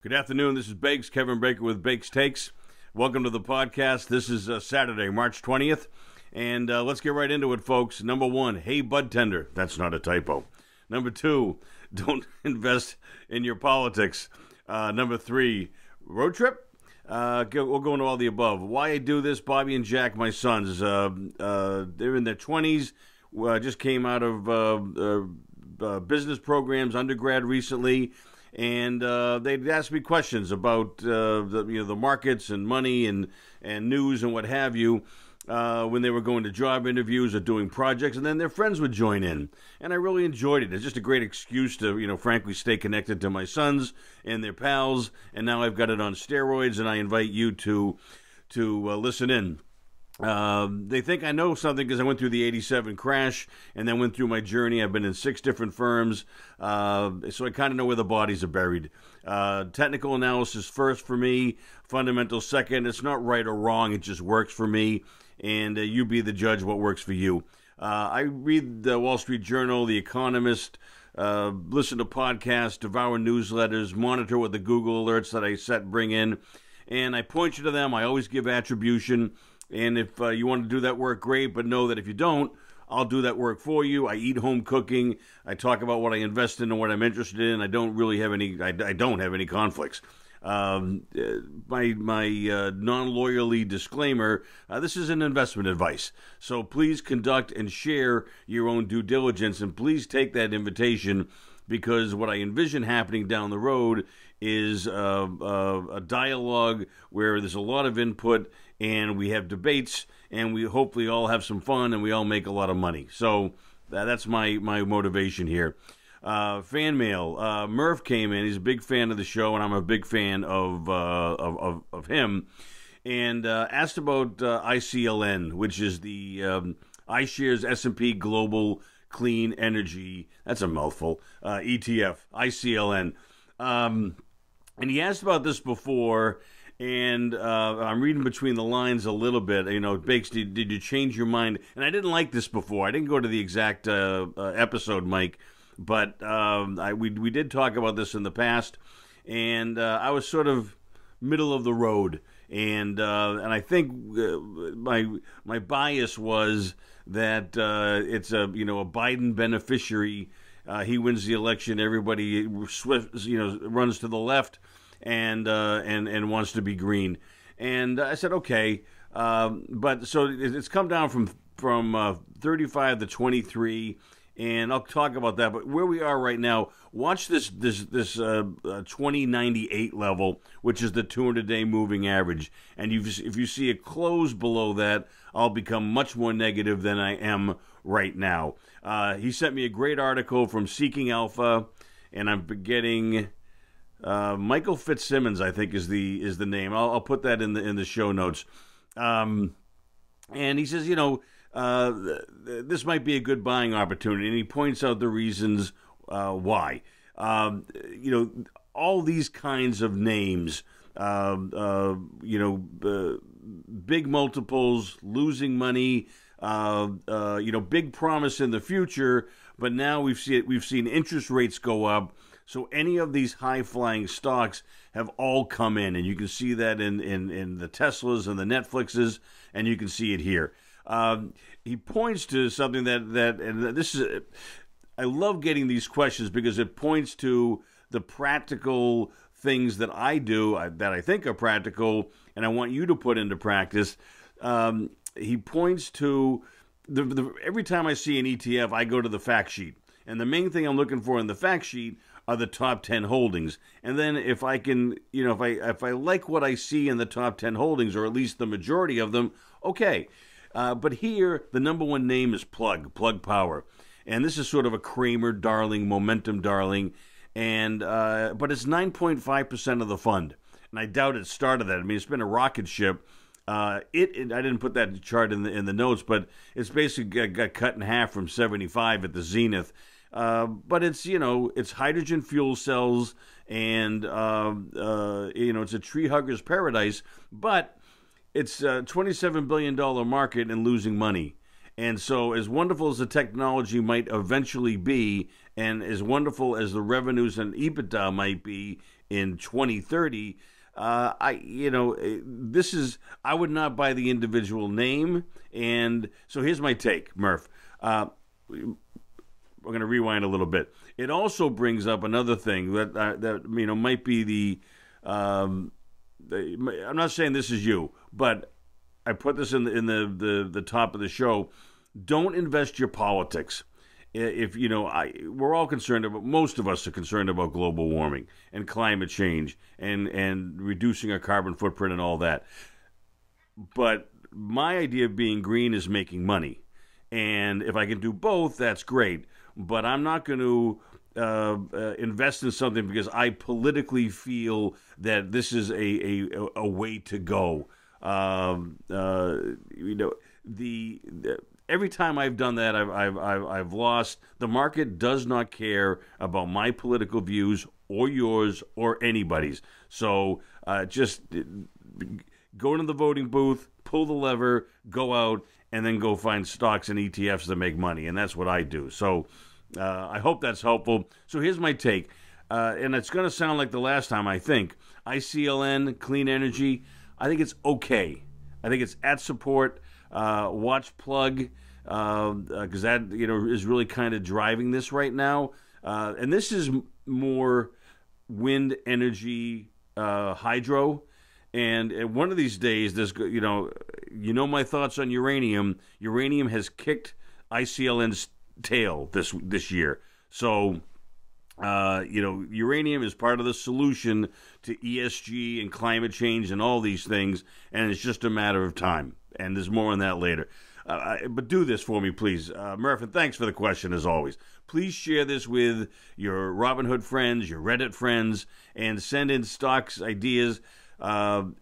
Good afternoon. This is Bakes, Kevin Baker with Bakes Takes. Welcome to the podcast. This is Saturday, March 20th. And let's get right into it, folks. Number one, hey, budtender. That's not a typo. Number two, don't invest in your politics. Number three, road trip? We'll go into all the above. Why I do this, Bobby and Jack, my sons, they're in their 20s. Just came out of business programs, undergrad recently. And they'd ask me questions about the markets and money and news and what have you when they were going to job interviews or doing projects, and then their friends would join in. And I really enjoyed it. It's just a great excuse to, frankly, stay connected to my sons and their pals. And now I've got it on steroids, and I invite you to listen in. They think I know something because I went through the 87 crash and then went through my journey. I've been in 6 different firms, so I kind of know where the bodies are buried. Technical analysis first for me, fundamental second. It's not right or wrong. It just works for me, and you be the judge what works for you. I read the Wall Street Journal, the Economist, listen to podcasts, devour newsletters, monitor what the Google alerts that I bring in, and I point you to them. I always give attribution. And if you want to do that work, great. But know that if you don't, I'll do that work for you. I eat home cooking. I talk about what I invest in and what I'm interested in. I don't really have any. I don't have any conflicts. My non-lawyerly disclaimer: this is an investment advice. So please conduct and share your own due diligence, and please take that invitation, because what I envision happening down the road is a dialogue where there's a lot of input, and we have debates, and we hopefully all have some fun, and we all make a lot of money. So that's my motivation here. Fan mail. Murph came in. He's a big fan of the show, and I'm a big fan of him. And asked about ICLN, which is the Ishares S&P Global Clean Energy. That's a mouthful. ETF. ICLN. And he asked about this before. And I'm reading between the lines a little bit. Bakes, did you change your mind? And I didn't like this before. I didn't go to the exact episode, Mike, but we did talk about this in the past, and I was sort of middle of the road, and I think my bias was that it's a Biden beneficiary. He wins the election. Everybody runs to the left. And wants to be green, and I said okay, but so it's come down from 35 to 23, and I'll talk about that. But where we are right now, watch this 2098 level, which is the 200-day moving average, and if you see it close below that, I'll become much more negative than I am right now. He sent me a great article from Seeking Alpha, and I'm getting. Michael Fitzsimmons, I think, is the name. I'll put that in the show notes. And he says, this might be a good buying opportunity, and he points out the reasons why. All these kinds of names, big multiples, losing money, big promise in the future, but now we've seen interest rates go up. So any of these high-flying stocks have all come in, and you can see that in the Teslas and the Netflixes, and you can see it here. He points to something that and this is, I love getting these questions because it points to the practical things that I do that I think are practical, and I want you to put into practice. He points to every time I see an ETF, I go to the fact sheet, and the main thing I'm looking for in the fact sheet are the top 10 holdings. And then if I can, if I like what I see in the top 10 holdings, or at least the majority of them, okay. But here, the number one name is Plug Power. And this is sort of a Kramer darling, momentum darling. And but it's 9.5% of the fund. And I doubt it started that. I mean, it's been a rocket ship. I didn't put that chart in the notes, but it's basically got cut in half from 75 at the zenith. But it's hydrogen fuel cells, and it's a tree hugger's paradise. But it's a $27 billion market and losing money. And so as wonderful as the technology might eventually be, and as wonderful as the revenues and EBITDA might be in 2030. I would not buy the individual name. And so here's my take, Murph. We're going to rewind a little bit. It also brings up another thing that might be I'm not saying this is you, but I put this in the top of the show. Don't invest your politics. If we're all concerned about, most of us are concerned about global warming and climate change and reducing our carbon footprint and all that. But my idea of being green is making money, and if I can do both, that's great. But I'm not going to invest in something because I politically feel that this is a way to go. Every time I've done that, I've lost. The market does not care about my political views or yours or anybody's. So just go into the voting booth, pull the lever, go out, and then go find stocks and ETFs that make money. And that's what I do. So I hope that's helpful. So here's my take. And it's going to sound like the last time, I think. ICLN, clean energy, I think it's okay. I think it's at support. Watch plug, because that is really kind of driving this right now. And this is more wind energy, hydro. And one of these days, there's my thoughts on uranium. Uranium has kicked ICLN's tail this year. So uranium is part of the solution to ESG and climate change and all these things, and it's just a matter of time. And there's more on that later. But do this for me, please. Murph, and thanks for the question, as always. Please share this with your Robinhood friends, your Reddit friends, and send in stocks ideas. I'll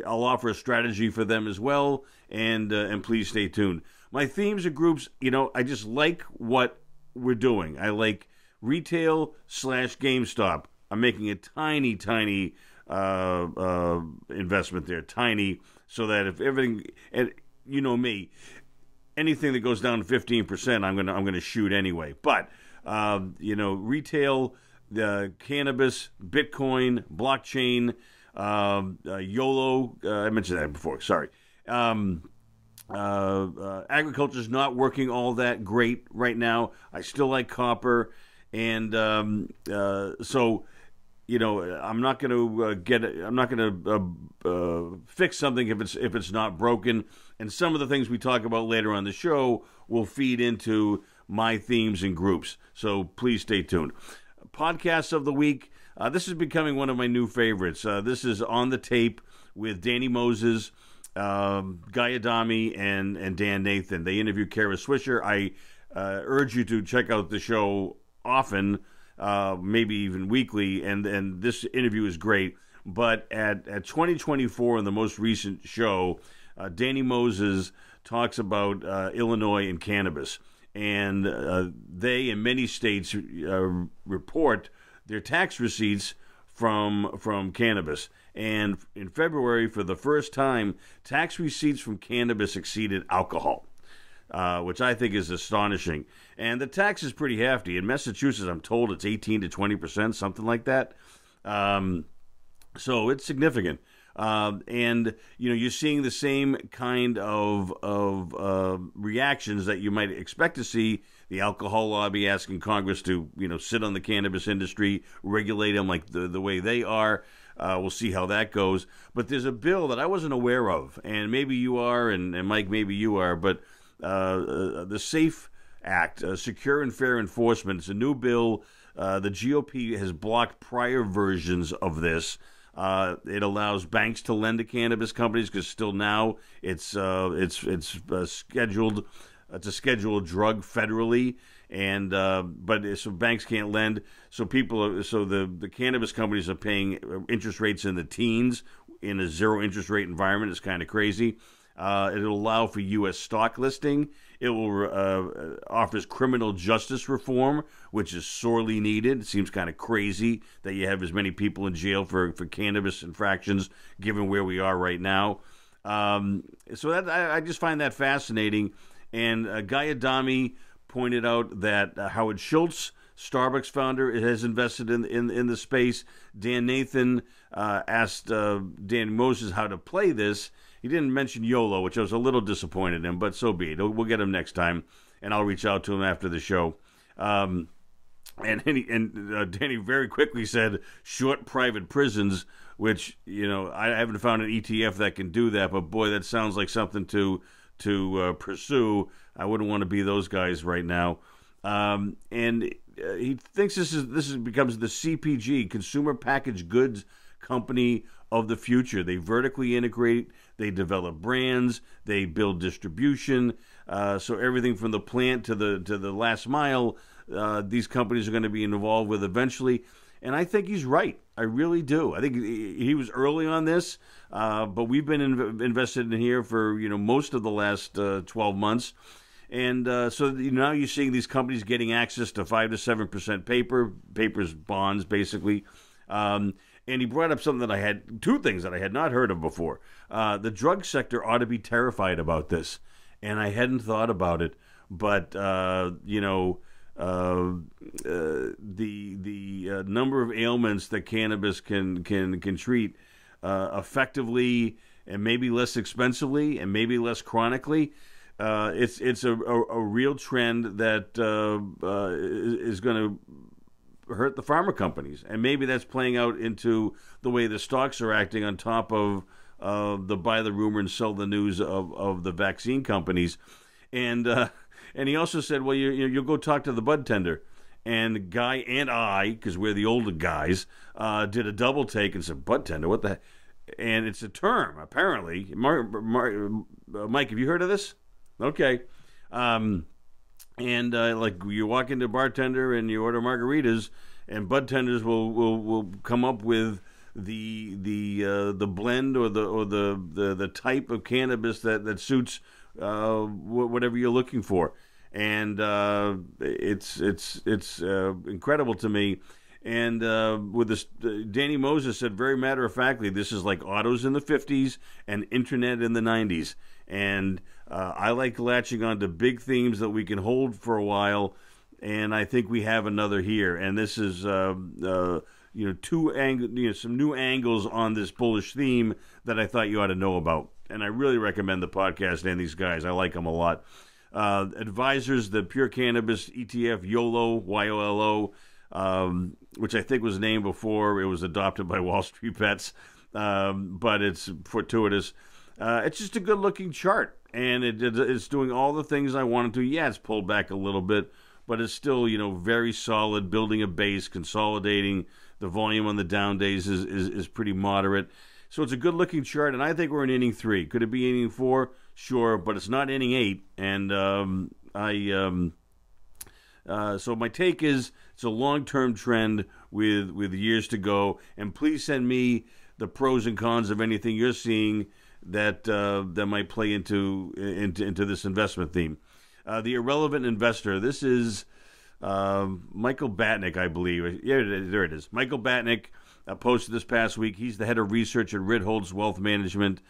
offer a strategy for them as well, and please stay tuned. My themes and groups, I just like what we're doing. I like retail / GameStop. I'm making a tiny investment there, tiny, so that if everything, and you know me, anything that goes down to 15%, I'm gonna shoot anyway. But retail, cannabis, Bitcoin, blockchain, YOLO. I mentioned that before. Sorry. Agriculture's not working all that great right now. I still like copper, and so I'm not going to I'm not going to fix something if it's not broken. And some of the things we talk about later on the show will feed into my themes and groups. So please stay tuned. Podcasts of the week. This is becoming one of my new favorites. This is On the Tape with Danny Moses, Guy Adami, and Dan Nathan. They interviewed Kara Swisher. I urge you to check out the show often, maybe even weekly, and this interview is great. But at 2024, in the most recent show, Danny Moses talks about Illinois and cannabis. And they, in many states, report their tax receipts from cannabis. And in February, for the first time, tax receipts from cannabis exceeded alcohol, which I think is astonishing. And the tax is pretty hefty. In Massachusetts, I'm told it's 18 to 20%, something like that. So it's significant. And you're seeing the same kind of reactions that you might expect to see. The alcohol lobby asking Congress to sit on the cannabis industry, regulate them like the way they are. We'll see how that goes. But there's a bill that I wasn't aware of, and maybe you are, and Mike, maybe you are. But the SAFE Act, Secure and Fair Enforcement, it's a new bill. The GOP has blocked prior versions of this. It allows banks to lend to cannabis companies because still now it's scheduled. It's a scheduled drug federally, and but so banks can't lend. So the cannabis companies are paying interest rates in the teens in a zero interest rate environment. It's kind of crazy. It'll allow for U.S. stock listing. It will offers criminal justice reform, which is sorely needed. It seems kind of crazy that you have as many people in jail for cannabis infractions, given where we are right now. So that I just find that fascinating. And Guy Adami pointed out that Howard Schultz Starbucks founder, has invested in the space. Dan Nathan asked Danny Moses how to play this. He didn't mention YOLO, which I was a little disappointed in, but so be it. We'll get him next time, and I'll reach out to him after the show. And Danny very quickly said short private prisons, which, I haven't found an ETF that can do that, but boy, that sounds like something to pursue. I wouldn't want to be those guys right now. And he thinks this becomes the CPG, consumer packaged goods company of the future. They vertically integrate, they develop brands, they build distribution. So everything from the plant to the last mile, these companies are going to be involved with eventually. And I think he's right. I really do. I think he was early on this, but we've been invested in here for most of the last 12 months. And so now you're seeing these companies getting access to 5 to 7% papers, bonds, basically. And he brought up two things that I had not heard of before. The drug sector ought to be terrified about this, and I hadn't thought about it. But the number of ailments that cannabis can treat effectively, and maybe less expensively, and maybe less chronically. It's a real trend that is going to hurt the pharma companies, and maybe that's playing out into the way the stocks are acting on top of the buy the rumor and sell the news of the vaccine companies. And he also said, well, you'll go talk to the budtender. And Guy and I, because we're the older guys, did a double take and said, budtender, what the heck? And it's a term, apparently. Mike, have you heard of this? Okay. Like you walk into a bartender and you order margaritas, and budtenders will come up with the blend or the type of cannabis that suits whatever you're looking for. And it's incredible to me. And with this, Danny Moses said very matter of factly, this is like autos in the 50s and internet in the 90s. And I like latching onto big themes that we can hold for a while, and I think we have another here. And this is some new angles on this bullish theme that I thought you ought to know about. And I really recommend the podcast and these guys. I like them a lot. Advisors, the Pure Cannabis ETF YOLO, YOLO, which I think was named before it was adopted by Wall Street Bets, but it's fortuitous. It's just a good-looking chart, and it's doing all the things I wanted to. Yeah, it's pulled back a little bit, but it's still, very solid, building a base, consolidating. The volume on the down days is pretty moderate. So it's a good-looking chart, and I think we're in inning 3. Could it be inning 4? Sure, but it's not inning 8. And so my take is it's a long-term trend with years to go. And please send me the pros and cons of anything you're seeing that might play into this investment theme. The Irrelevant Investor. This is Michael Batnick, I believe. Yeah, there it is. Michael Batnick posted this past week. He's the head of research at Ritholtz Wealth Management.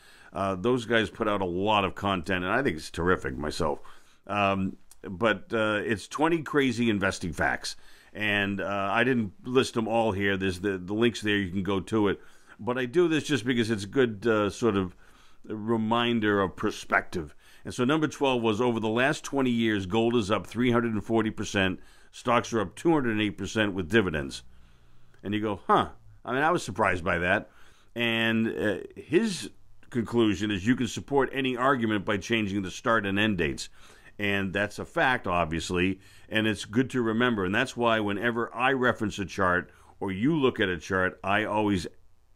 Those guys put out a lot of content, and I think it's terrific myself. But it's 20 crazy investing facts. And I didn't list them all here. There's the links there. You can go to it. But I do this just because it's a good sort of reminder of perspective. And so number 12 was, over the last 20 years, gold is up 340%. Stocks are up 208% with dividends. And you go, huh. I mean, I was surprised by that. And his conclusion is you can support any argument by changing the start and end dates. And that's a fact, obviously, and it's good to remember. And that's why whenever I reference a chart or you look at a chart, I always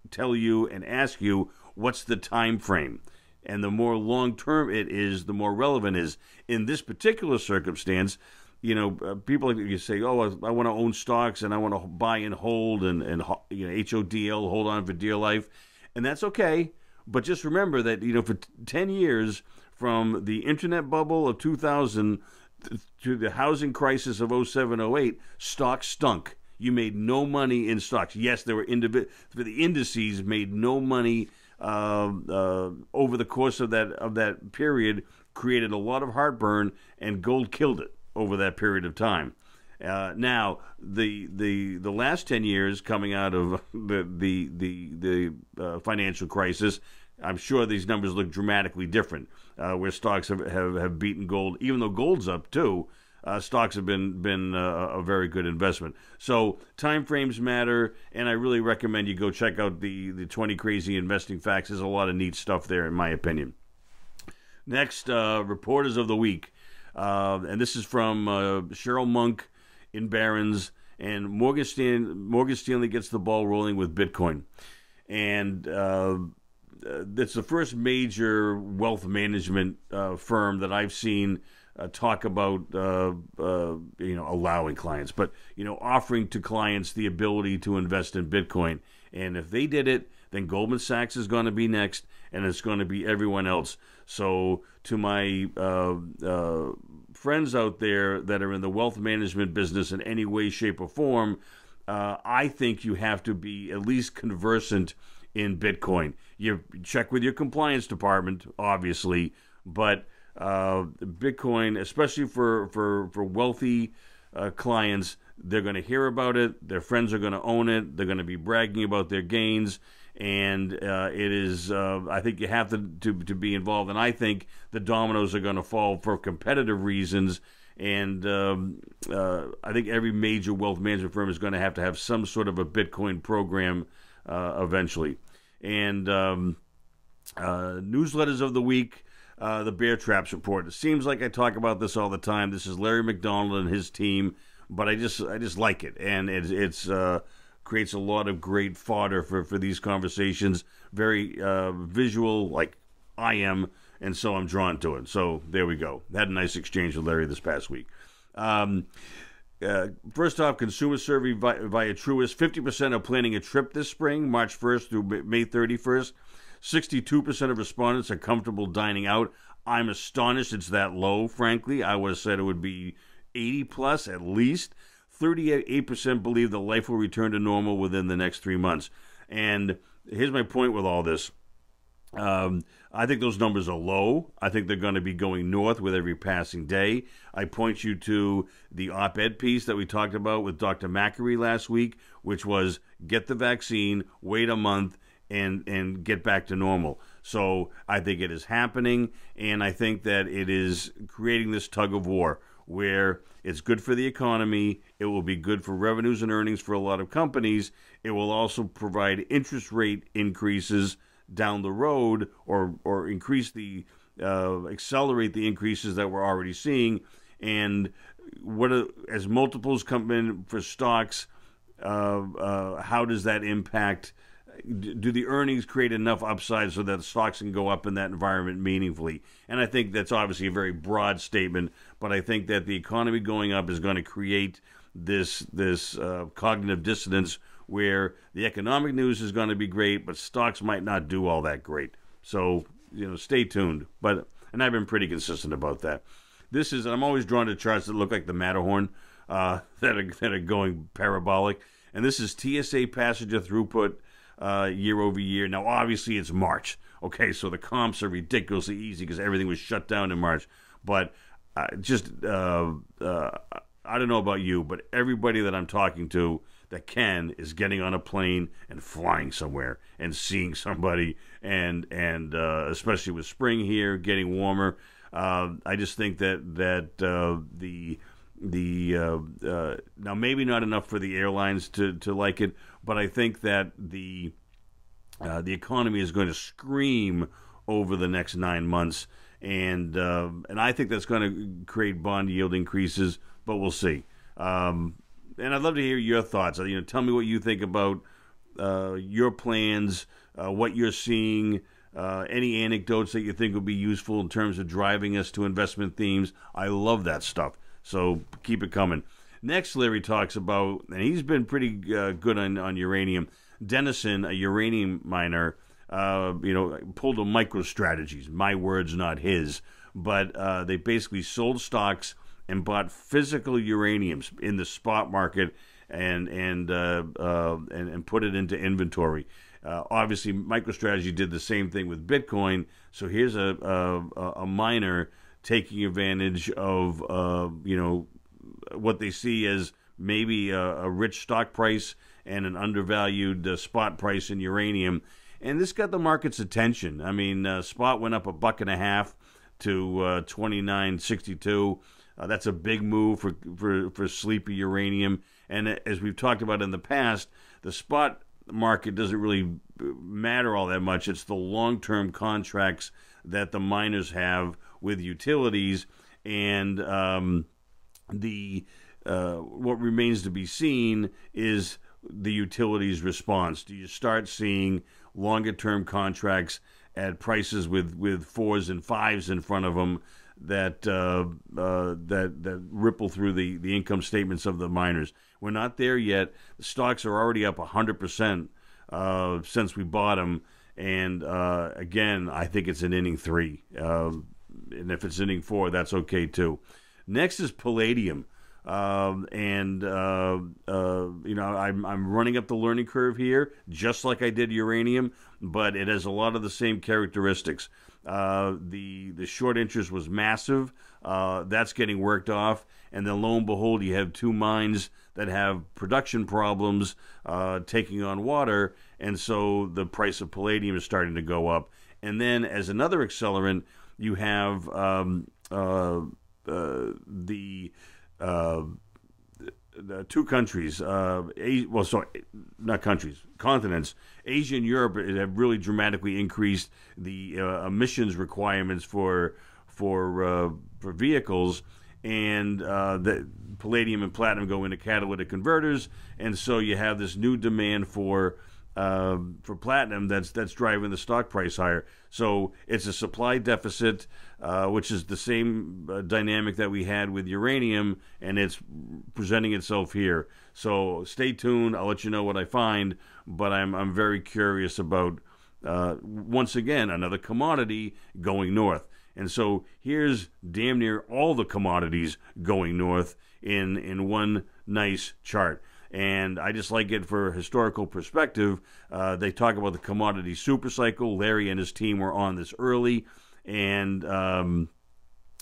tell you and ask you, what's the time frame? And the more long-term it is, the more relevant it is. In this particular circumstance, people you say, oh, I want to own stocks and I want to buy and hold and HODL, hold on for dear life. And that's okay. But just remember that, for 10 years, from the internet bubble of 2000 to the housing crisis of 07-08, stocks stunk. You made no money in stocks. Yes, there were the indices made no money over the course of that period, created a lot of heartburn, and gold killed it over that period of time. Now, the last 10 years coming out of the financial crisis, I'm sure these numbers look dramatically different, where stocks have beaten gold, even though gold's up too. Stocks have been a very good investment. So time frames matter, and I really recommend you go check out the 20 Crazy Investing Facts. There's a lot of neat stuff there, in my opinion. Next, Reporters of the Week. And this is from Cheryl Monk in Barron's. And Morgan Stanley gets the ball rolling with Bitcoin. And it's the first major wealth management firm that I've seen talk about allowing clients, but offering to clients the ability to invest in Bitcoin. And if they did it, then Goldman Sachs is going to be next, and it's going to be everyone else. So to my friends out there that are in the wealth management business in any way, shape, or form, I think you have to be at least conversant in Bitcoin. You check with your compliance department, obviously, but Bitcoin, especially for wealthy clients, they're going to hear about it. Their friends are going to own it. They're going to be bragging about their gains. And it is, I think you have to be involved. And I think the dominoes are going to fall for competitive reasons. And I think every major wealth management firm is going to have some sort of a Bitcoin program eventually. And newsletters of the week, the Bear Traps Report. It seems like I talk about this all the time. This is Larry McDonald and his team, but I just like it. And it's creates a lot of great fodder for these conversations. Very visual, like I am, and so I'm drawn to it. So there we go. Had a nice exchange with Larry this past week. First off, consumer survey via Truist. 50% are planning a trip this spring, March 1st through May 31st. 62% of respondents are comfortable dining out. I'm astonished it's that low, frankly. I would have said it would be 80 plus at least. 38% believe that life will return to normal within the next 3 months. And here's my point with all this. I think those numbers are low. I think they're going to be going north with every passing day. I point you to the op-ed piece that we talked about with Dr. Macri last week, which was get the vaccine, wait a month, and get back to normal. So I think it is happening, and I think that it is creating this tug of war where it's good for the economy, it will be good for revenues and earnings for a lot of companies, it will also provide interest rate increases down the road or increase the accelerate the increases that we're already seeing. And as multiples come in for stocks, how does that impact? Do the earnings create enough upside so that the stocks can go up in that environment meaningfully? And I think that's obviously a very broad statement, but I think that the economy going up is going to create this cognitive dissonance where the economic news is going to be great, but stocks might not do all that great. So, stay tuned. And I've been pretty consistent about that. I'm always drawn to charts that look like the Matterhorn, that are going parabolic. And this is TSA passenger throughput year over year. Now, obviously, it's March. Okay, so the comps are ridiculously easy because everything was shut down in March. But I don't know about you, but everybody that I'm talking to that is getting on a plane and flying somewhere and seeing somebody, and especially with spring here getting warmer. I just think that now maybe not enough for the airlines to like it, but I think that the economy is going to scream over the next 9 months, and I think that's going to create bond yield increases, but we'll see. And I'd love to hear your thoughts. Tell me what you think about your plans, what you're seeing, any anecdotes that you think would be useful in terms of driving us to investment themes. I love that stuff. So keep it coming. Next, Larry talks about, and he's been pretty good on uranium. Denison, a uranium miner, pulled a MicroStrategies. My words, not his. But they basically sold stocks and bought physical uraniums in the spot market and put it into inventory. Obviously, MicroStrategy did the same thing with Bitcoin. So here's a miner taking advantage of what they see as maybe a rich stock price and an undervalued spot price in uranium. And this got the market's attention. I mean, spot went up $1.50 to 29.62. That's a big move for sleepy uranium. And as we've talked about in the past, the spot market doesn't really matter all that much. It's the long-term contracts that the miners have with utilities, and what remains to be seen is the utilities' response. Do you start seeing longer-term contracts at prices with 4s and 5s in front of them that ripple through the income statements of the miners? We're not there yet. The stocks are already up 100% since we bought them, and again, I think it's an inning 3, and if it's inning 4, that's okay too. Next is palladium. I'm running up the learning curve here, just like I did uranium, but it has a lot of the same characteristics. The short interest was massive. That's getting worked off, and then lo and behold, you have 2 mines that have production problems taking on water, and so the price of palladium is starting to go up. And then, as another accelerant, you have the 2 countries, continents, Asia and Europe have really dramatically increased the emissions requirements for vehicles, and the palladium and platinum go into catalytic converters, and so you have this new demand for platinum that's driving the stock price higher. So it's a supply deficit, which is the same dynamic that we had with uranium, and it's presenting itself here. So stay tuned. I'll let you know what I find, but I'm very curious about once again another commodity going north. And so here's damn near all the commodities going north in one nice chart. And I just like it for historical perspective. They talk about the commodity supercycle. Larry and his team were on this early. And,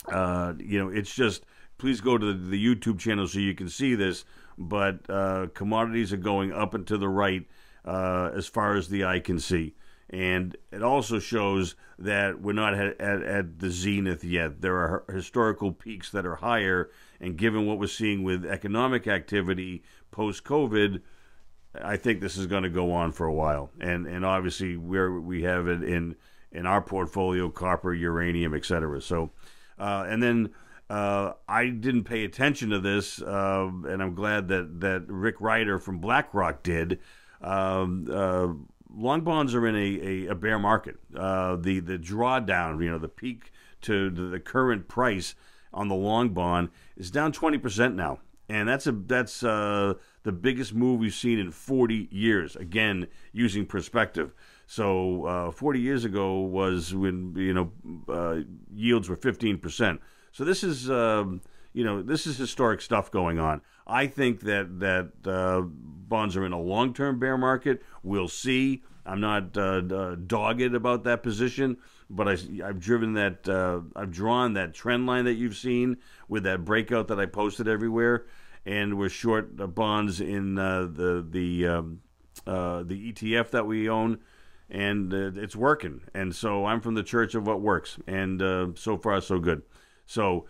it's just, please go to the YouTube channel so you can see this. But commodities are going up and to the right as far as the eye can see. And it also shows that we're not at the zenith yet. There are historical peaks that are higher, and given what we're seeing with economic activity post-COVID, I think this is going to go on for a while. And obviously, we have it in our portfolio, copper, uranium, etc. So, and then I didn't pay attention to this, and I'm glad that Rick Ryder from BlackRock did. Long bonds are in a bear market. The drawdown, the peak to the current price on the long bond is down 20% now, and that's the biggest move we've seen in 40 years. Again, using perspective. So 40 years ago was when yields were 15%. So this is this is historic stuff going on. I think that bonds are in a long-term bear market. We'll see. I'm not dogged about that position, but I've drawn that trend line that you've seen with that breakout that I posted everywhere, and we're short bonds in the ETF that we own, and it's working. And so I'm from the church of what works, and so far so good. So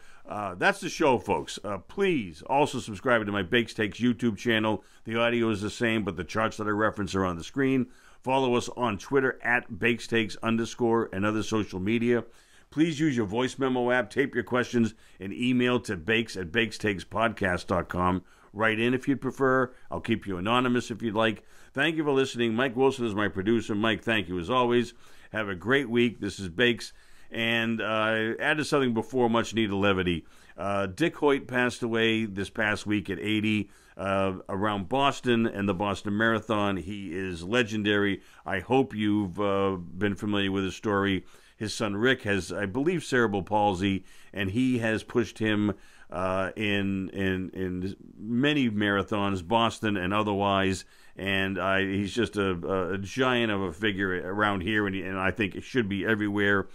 that's the show, folks. Please also subscribe to my Bakes Takes YouTube channel. The audio is the same, but the charts that I reference are on the screen. Follow us on Twitter at BakesTakes_ and other social media. Please use your voice memo app. Tape your questions and email to bakes@bakestakespodcast.com. Write in if you'd prefer. I'll keep you anonymous if you'd like. Thank you for listening. Mike Wilson is my producer. Mike, thank you as always. Have a great week. This is Bakes. And I added something before much needed levity. Dick Hoyt passed away this past week at 80 around Boston and the Boston Marathon. He is legendary. I hope you've been familiar with his story. His son Rick has, I believe, cerebral palsy, and he has pushed him in many marathons, Boston and otherwise. And he's just a giant of a figure around here, and I think it should be everywhere.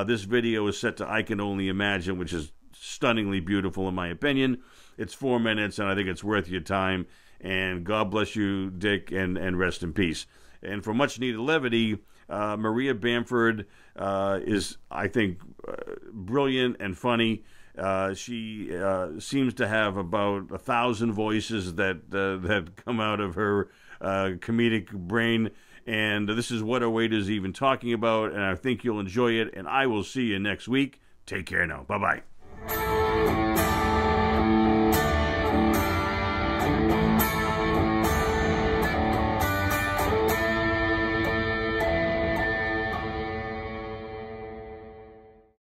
This video is set to I Can Only Imagine, which is stunningly beautiful in my opinion. It's 4 minutes, and I think it's worth your time. And God bless you, Dick, and rest in peace. And for much-needed levity, Maria Bamford is, I think, brilliant and funny. She seems to have about 1,000 voices that come out of her comedic brain. And this is what our weight is even talking about, and I think you'll enjoy it. And I will see you next week. Take care now. Bye-bye.